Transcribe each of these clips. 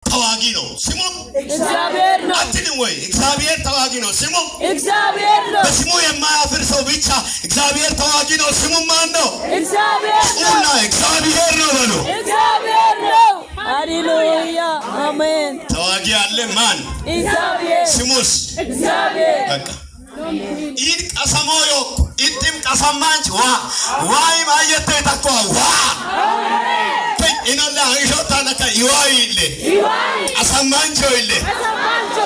ተዋጊ ነው ስሙ እግዚአብሔር ነው። አትልም ወይ? እግዚአብሔር ተዋጊ ነው ስሙ እግዚአብሔር ነው። በስሙ የማያፍር ሰው ብቻ እግዚአብሔር ተዋጊ ነው ስሙ ማን ነው? እግዚአብሔር ነው። እግዚአብሔር ነው በሉ። እግዚአብሔር ነው። ሃሌሉያ አሜን። ተዋጊ አለ ማን? እግዚአብሔር። ስሙስ እግዚአብሔር። በቃ ኢድ ቀሰሞዮ ኢድም ቀሰማንች ዋይ ማየተ ተቆ ኢኖላ አንሾታ ለካ ይዋይለ ቀሰማንቾ ይለ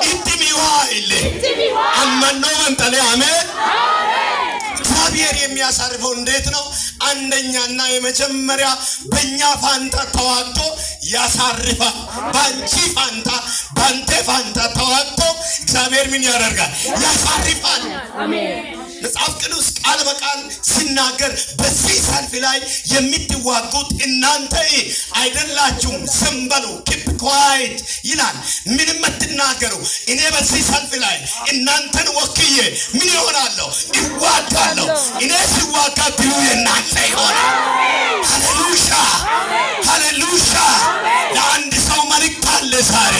ኢድም ይዋይለ አመኖ መንጠለ አሜን። እግዚአብሔር የሚያሳርፈው እንዴት ነው? አንደኛና የመጀመሪያ በእኛ ፋንታ ተዋግቶ ያሳርፋል። ባንቺ ፋንታ ባንተ ፋንታ ተዋግቶ እግዚአብሔር ምን ያደርጋል? ያሳርፋል። አሜን። መጽሐፍ ቅዱስ ቃል በቃል ሲናገር በዚህ ሰልፍ ላይ የምትዋጉት እናንተ አይደላችሁም፣ ዝም በሉ ኪፕ ኳይት ይላል። ምንም አትናገሩ። እኔ በዚህ ሰልፍ ላይ እናንተን ወክዬ ምን ይሆናለሁ? ይዋጋለሁ። እኔ ሲዋጋ ድሉ የእናንተ ይሆናል። ሃሌሉያ ሃሌሉያ። ለአንድ ሰው መልእክት አለ ዛሬ።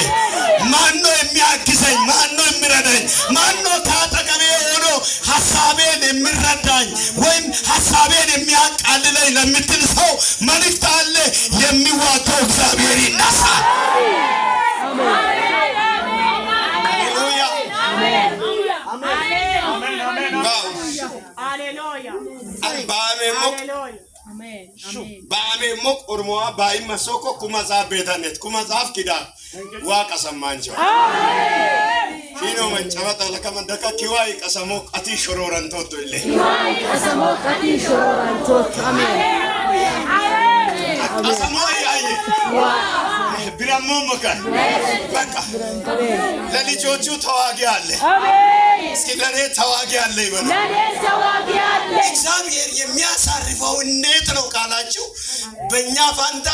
ማነው የሚያግዘኝ? ማነው የሚረዳኝ? ማነው ከአጠገቤ ሆኖ ሐሳቤን የሚረዳኝ ወይም ሐሳቤን የሚያቃልለኝ ለምትል ሰው መልእክት አለ። የሚዋጋው እግዚአብሔር ይነሳል። ባሜ ሞቅ ኦሮሞዋ ባይ መስኮ ኩማዛፍ ቤታነት ኩማዛፍ ኪዳ ዋቀ ሰማንቸው ፊኖ መንጨበጣ ለከመደካ ኪዋይ ቀሰሞ ቀቲ ሾሮረንቶት ይለ ኪዋይ ቀሰሞ ቀቲ ሾሮረንቶት አሜን ቀሰሞ ያይ ቢራሞ መካን በቃ ለልጆቹ ተዋጊ አለ። አሜን። እስኪ ለኔ ተዋጊ አለ ይበሉ። ለኔ ተዋጊ አለ። እግዚአብሔር የሚያሳርፈው እንዴት ነው ካላችሁ በእኛ ፋንታ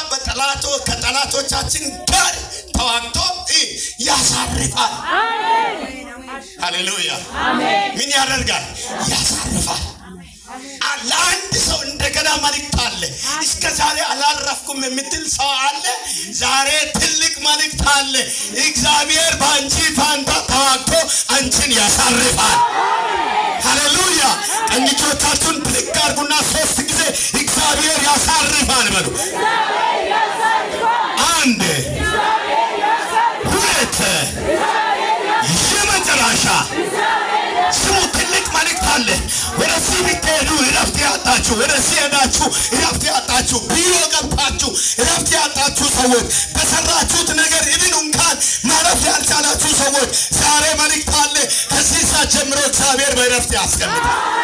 ከጠላቶቻችን ጋር ተዋግቶ ያሳርፋል። አሜን። ሃሌሉያ አሜን። ምን ያደርጋል? ያሳርፋል። ለአንድ ሰው እንደገና መልእክት አለ። እስከ ዛሬ አላረፍኩም የምትል ሰው አለ። ዛሬ ትልቅ መልእክት አለ። እግዚአብሔር በአንቺ ፋንታ ተዋግቶ አንቺን ያሳርፋል። ሃሌሉያ። ቀኝ እጆቻችሁን ብድግ አድርጉና 3 ጊዜ እግዚአብሔር ያሳርፋል በሉ። አንድ ሁለት የመጨረሻ ስሙ። ትልቅ መልእክት አለ። ወደዚህ ብትሄዱ እረፍት ያጣችሁ፣ ወደዚህ ሄዳችሁ እረፍት ያጣችሁ፣ ቢሮ ገብታችሁ እረፍት ያጣችሁ ሰዎች፣ በሰራችሁት ነገር ኢቭን እንኳን ማረፍ ያልቻላችሁ ሰዎች ዛሬ መልእክት አለ። ከዚህ ሰዓት ጀምሮ እግዚአብሔር በእረፍት ያስቀምጣል።